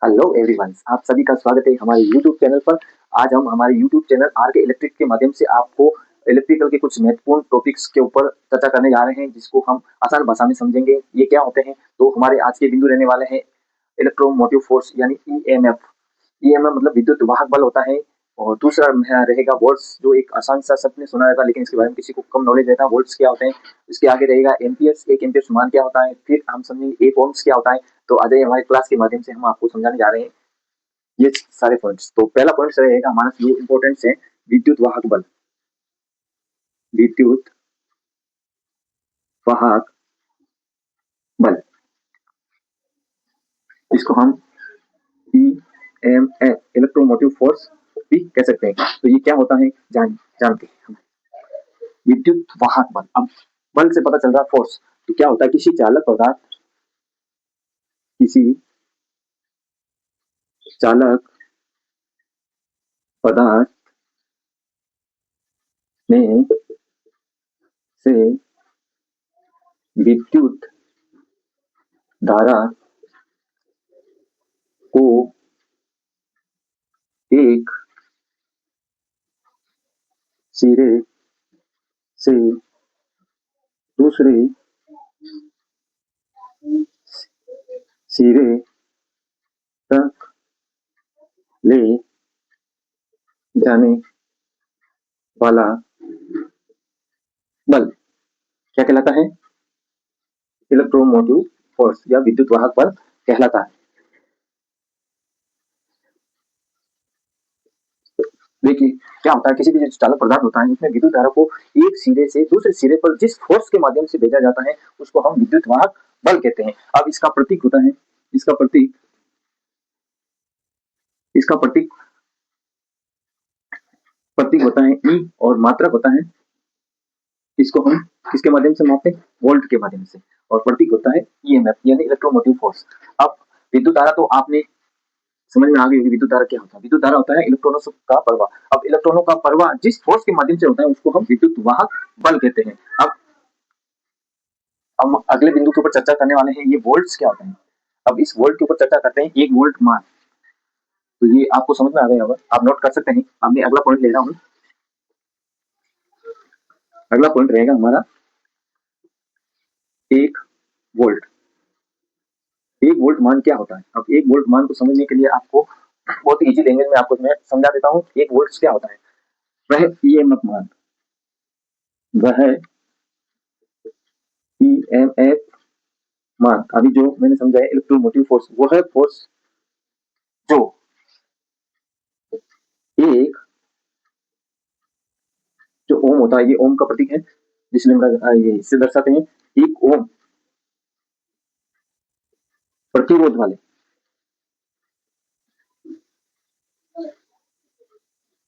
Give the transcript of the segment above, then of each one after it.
Hello everyone, आप सभी का स्वागत है हमारे यूट्यूब चैनल पर। आज हम हमारे यूट्यूब चैनल आर के इलेक्ट्रिक के माध्यम से आपको इलेक्ट्रिकल के कुछ महत्वपूर्ण टॉपिक्स के ऊपर चर्चा करने जा रहे हैं, जिसको हम आसान भाषा में समझेंगे। ये क्या होते हैं, तो हमारे आज के बिंदु रहने वाले हैं इलेक्ट्रोमोटिव फोर्स यानी ईएमएफ। ईएमएफ मतलब विद्युत वाहक बल होता है। और दूसरा रहेगा वोल्ट्स, जो एक आसान सा सबने सुना रहेगा, लेकिन इसके बारे में किसी को कम नॉलेज रहता है। वोल्ट्स क्या होते हैं। इसके आगे रहेगा एम्पियर्स, एक एम्पियर्स मान क्या होता है। फिर हम समझेंगे एक ओम्स क्या होता है। तो आ जाइए, हमारे क्लास के माध्यम से हम आपको समझाने जा रहे हैं ये सारे पॉइंट्स। तो पहला पॉइंट रहेगा हमारा जो इंपॉर्टेंस है, विद्युत वाहक बल। विद्युत वाहक बल, इसको हम E M F electromotive force भी कह सकते हैं। तो ये क्या होता है जानते हैं। विद्युत वाहक बल, अब बल से पता चल रहा है फोर्स। तो क्या होता है, किसी चालक पदार्थ में से विद्युत धारा को एक सिरे से दूसरे सिरे तक ले जाने वाला बल क्या कहलाता है, इलेक्ट्रोमोटिव फोर्स या विद्युत वाहक बल कहलाता है। देखिए क्या होता है, किसी भी जो चालक पदार्थ होता है उसमें विद्युत धारा को एक सिरे से दूसरे सिरे पर जिस फोर्स के माध्यम से भेजा जाता है उसको हम विद्युत वाहक बल कहते हैं। अब इसका प्रतीक होता है, इसका प्रतीक इसका प्रतीक प्रतीक होता है ई, और मात्रक होता है, इसको हम किसके माध्यम से मापते हैं, वोल्ट के माध्यम से। और प्रतीक होता है ईएमएफ यानी इलेक्ट्रोमोटिव फोर्स। अब विद्युत धारा तो आपने समझ में आ गई होगी। विद्युत धारा क्या होता है, विद्युत धारा होता है इलेक्ट्रॉनों का प्रवाह। अब इलेक्ट्रॉनों का प्रवाह जिस फोर्स के माध्यम से होता है उसको हम विद्युत वाहक बल कहते हैं। अब हम अगले बिंदु के ऊपर चर्चा करने वाले हैं, ये वोल्ट्स क्या होते हैं। अब इस वोल्ट के ऊपर चर्चा करते हैं, एक वोल्ट मान। तो ये आपको समझ में आ गया होगा, आप नोट कर सकते हैं। अब मैं अगला पॉइंट ले रहा हूँ। अगला पॉइंट रहेगा हमारा एक वोल्ट। एक वोल्ट मान क्या होता है। अब एक वोल्ट मान को समझने के लिए आपको बहुत इजी लैंग्वेज में आपको मैं समझा देता हूँ। एक वोल्ट क्या होता है, वह ईएमएफ मान, वह ईएमएफ मान। अभी जो मैंने समझा है इलेक्ट्रोमोटिव फोर्स, वो है फोर्स जो एक, जो ओम होता है, ये ओम का प्रतीक है जिसमें ये इससे दर्शाते हैं। एक ओम प्रतिरोध वाले,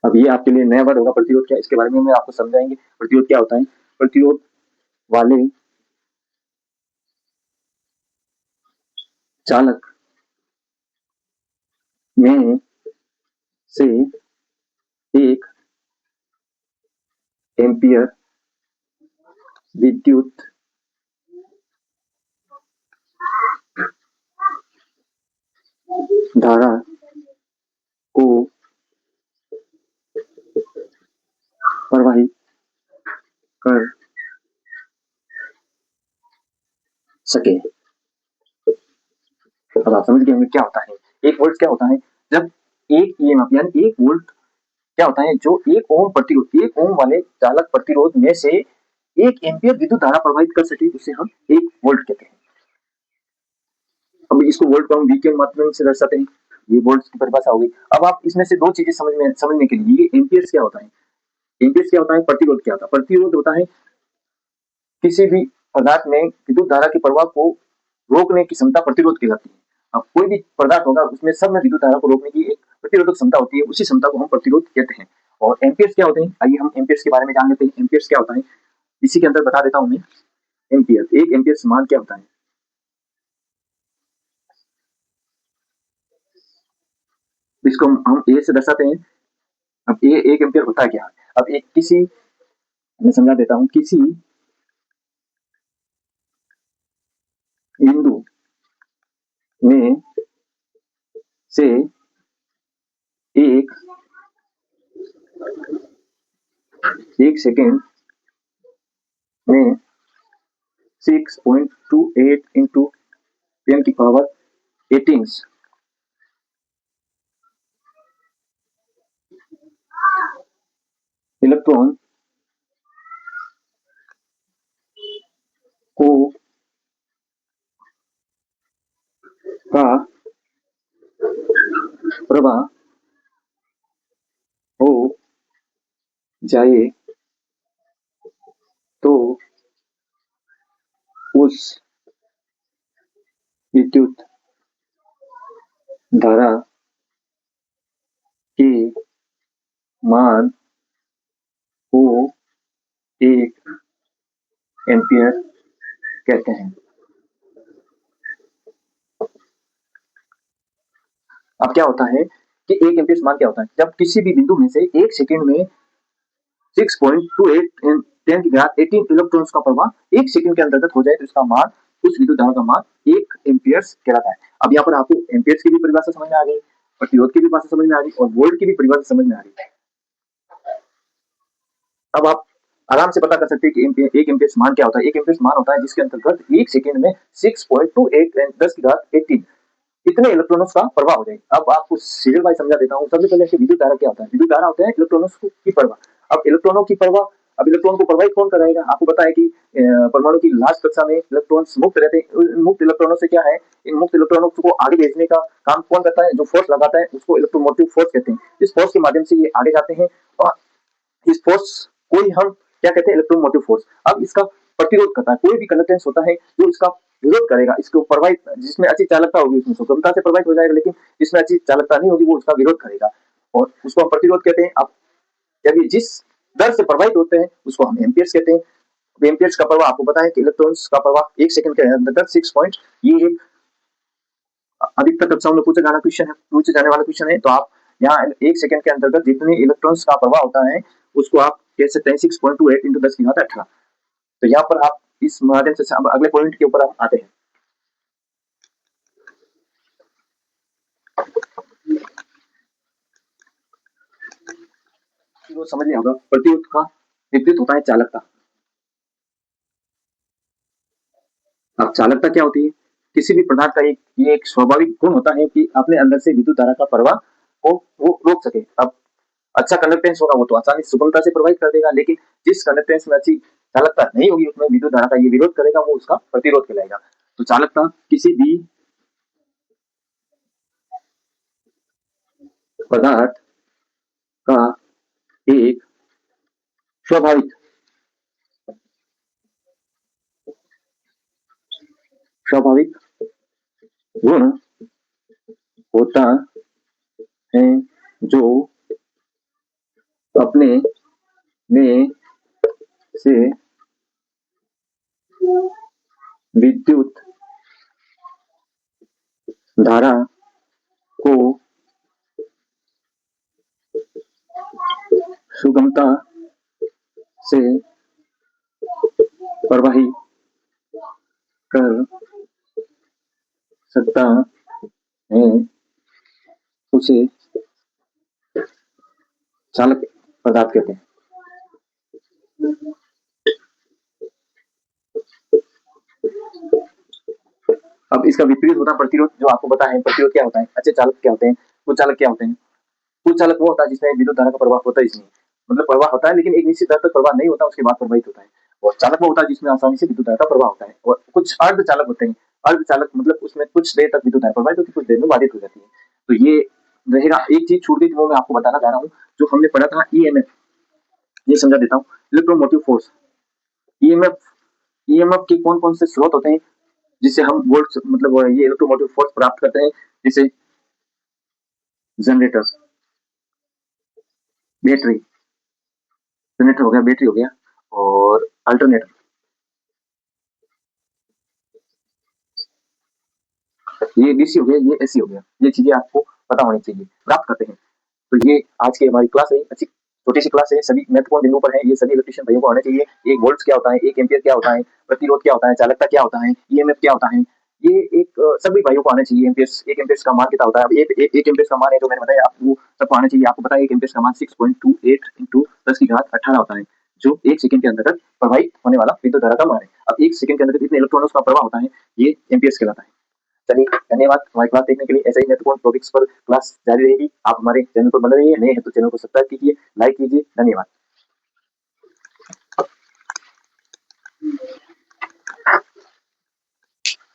अब ये आपके लिए नया वर्ड होगा प्रतिरोध क्या, इसके बारे में मैं आपको समझाएंगे प्रतिरोध क्या होता है। प्रतिरोध वाले चालक में से एक एम्पियर विद्युत धारा को प्रवाहित कर सके। अब आप समझ गए होंगे क्या होता है एक वोल्ट क्या होता है। जब एक ईएमएफ यानी एक वोल्ट क्या होता है, जो एक ओम प्रतिरोध, एक ओम वाले चालक प्रतिरोध में से एक एम्पियर विद्युत धारा प्रवाहित कर सके, उसे हम एक वोल्ट कहते हैं। अब इसको वोल्ट को हम वी के माध्यम से दर्शाते हैं। ये वोल्ट की परिभाषा हो गई। अब आप इसमें से दो चीजें समझने के लिए, ये एम्पियर्स क्या होता है, एम्पियर्स क्या होता है, प्रतिरोध क्या होता है। प्रतिरोध होता है किसी भी पदार्थ में विद्युत धारा के प्रवाह को रोकने की क्षमता प्रतिरोध कहलाती है। अब कोई भी पदार्थ होगा उसमें सब में विद्युत धारा को रोकने की एक प्रतिरोधक क्षमता होती है, उसी क्षमता को हम प्रतिरोध कहते हैं। और एम्पियर्स क्या होते हैं, आइए हम एम्पियर्स के बारे में जान लेते हैं। एम्पियर्स क्या होता है, इसी के अंदर बता देता हूं मैं। एम्पियर, एक एम्पियर मान क्या होता है, इसको हम ए से दर्शाते हैं। अब ए एक एम्पियर होता है क्या। अब एक किसी, मैं समझा देता हूं, किसी बिंदु में से एक सेकेंड में 6.28 इंटू 10 की पावर 18 इलेक्ट्रॉन को का प्रवाह हो जाए तो उस विद्युत धारा के मान को 1 एम्पियर कहते हैं। अब क्या होता है कि 1 एम्पियर मान क्या होता है, जब किसी भी बिंदु में से 1 सेकंड में 6.28 10 की घात 18 इलेक्ट्रॉन्स का प्रवाह 1 सेकंड के अंतर्गत हो जाए तो इसका मान, उस विद्युत धारा का मान 1 एम्पियर्स कहलाता है। अब यहाँ पर आपको एम्पियर्स की भी परिभाषा समझ में आ गई, प्रतिरोध की भी परिभाषा समझ में आ गई और वोल्ट की भी परिभाषा समझ में आ गई। अब आप आराम से पता कर सकते हैं कि 1 एम्पियर मान क्या होता है। 1 एम्पियर मान होता है जिसके अंतर्गत 1 सेकंड में 6.28 10 की घात 18 इतने इलेक्ट्रॉनों का प्रवाह हो जाए। अब आपको सीरियल वाइज समझा देता हूँ। सबसे पहले विद्युत धारा क्या होता है। विद्युत धारा होता है इलेक्ट्रॉनों की प्रवाह। अब इलेक्ट्रॉनों की प्रवाह, अब इलेक्ट्रॉन को प्रवाहित कौन कराएगा। आपको पता है कि परमाणु की लास्ट कक्षा में इलेक्ट्रॉन्स मुक्त रहते हैं। मुक्त इलेक्ट्रॉनों से क्या है, इन मुक्त इलेक्ट्रॉनों को आगे भेजने का काम कौन करता है, जो फोर्स लगाता है उसको इलेक्ट्रोमोटिव फोर्स कहते हैं। इस फोर्स के माध्यम से ये आगे जाते हैं और इस फोर्स को ही हम क्या कहते हैं, इलेक्ट्रोमोटिव फोर्स। अब इसका प्रतिरोध करता है, कोई भी कंडक्टेंस होता है जो इसका विरोध करेगा, इसको प्रवाहित, जिसमें अच्छी चालकता होगी उसमें सुगमता से प्रवाहित हो जाएगा, लेकिन जिसमें अच्छी चालकता नहीं होगी वो उसका विरोध करेगा और उसको हम प्रतिरोध कहते हैं। अब जब जिस दर से प्रवाहित होते हैं उसको हम एम्पियर्स कहते हैं। एम्पियर्स का प्रवाह आपको पता है कि इलेक्ट्रॉन्स का प्रवाह 1 सेकंड के अंतर्गत 6 पॉइंट, ये एक अधिकतर कक्षाओं में पूछे जाने वाला क्वेश्चन है। तो आप यहाँ 1 सेकंड के अंतर्गत जितने इलेक्ट्रॉन्स का प्रवाह होता है उसको आप कह सकते हैं 6.28 इंटू 10 की घात 18। तो यहाँ पर आप इस माध्यम से अगले पॉइंट के ऊपर हम आते हैं। तो समझ लिया होगा, प्रतिरोध का विपरीत होता है चालकता। अब चालकता क्या होती है, किसी भी पदार्थ का ये एक स्वाभाविक गुण होता है कि अपने अंदर से विद्युत धारा का प्रवाह को वो रोक सके। अब अच्छा कंडक्टेंस होगा वो तो आसानी से सुगमता से प्रवाहित कर देगा, लेकिन जिस कंडक्टेंस में अच्छी चालकता नहीं होगी उसमें विद्युत धारा का ये विरोध करेगा, वो उसका प्रतिरोध कहलाएगा। तो चालकता किसी भी पदार्थ का एक स्वाभाविक गुण होता है जो अपने में से विद्युत धारा को सुगमता से प्रवाहित कर सकता है, उसे चालक पदार्थ कहते हैं। अब इसका विपरीत होता है प्रतिरोध, जो आपको पता है प्रतिरोध क्या होता है, अच्छे चालक क्या होते हैं, कुछ चालक क्या होते हैं। कुछ चालक वो होता है जिसमें विद्युत धारा का प्रवाह होता है, इसमें मतलब प्रवाह होता है लेकिन एक निश्चित दर तक प्रवाह नहीं होता, उसके बाद प्रवाहित होता है। और चालक वो होता है जिसमें आसानी से विद्युत धारा का प्रवाह होता है। और कुछ अर्ध चालक होते हैं। अर्ध चालक मतलब उसमें कुछ देर तक विद्युत धारा प्रवाहित होती है, कुछ देर में बाधित हो जाती है। तो ये रहेगा। एक चीज छूट गई वो मैं आपको बताना चाह रहा हूँ, जो हमने पढ़ा था ईएमएफ। ये समझा देता हूँ, इलेक्ट्रोमोटिव फोर्स। ईएमएफ, ईएमएफ के कौन कौन से स्रोत होते हैं जिससे हम वोल्ट मतलब ये इलेक्ट्रोमोटिव फोर्स प्राप्त करते हैं, जैसे जनरेटर, बैटरी, जनरेटर हो गया, बैटरी हो गया और अल्टरनेटर। ये डीसी हो गया, ये एसी हो गया। ये चीजें आपको पता होनी चाहिए, प्राप्त करते हैं। तो ये आज की हमारी क्लास है, अच्छी छोटी सी क्लास है, सभी महत्वपूर्ण बिंदु पर है। ये सभी इलेक्ट्रिशियन भाइयों को आने चाहिए। एक वोल्ट क्या होता है, एक एम्पियर क्या होता है, प्रतिरोध क्या होता है, चालकता क्या होता है, ईएमएफ क्या होता है, ये एक सभी भाइयों को आना चाहिए। एम्पियर्स, 1 एम्पियर्स का मान कितना होता है? अब एक एम्पियर्स का मान है जो मैंने बताया आपको, सबको आना चाहिए। आपको पता है 1 एम्पियर्स का मान 6.28 इंटू 10 की घात 18 होता है, जो 1 सेकंड के अंदर प्रवाहित होने वाला विद्युत धारा का मान है। अब 1 सेकंड के अंदर कितने इलेक्ट्रॉनों का प्रवाह होता है, ये एम्पियर्स कहलाता है। चलिए, धन्यवाद हमारी क्लास देखने के लिए। ऐसे ही महत्वपूर्ण टॉपिक्स पर क्लास जारी रहेगी। आप हमारे चैनल पर बने रहिए, नए हैं तो चैनल को सब्सक्राइब कीजिए, लाइक कीजिए। धन्यवाद।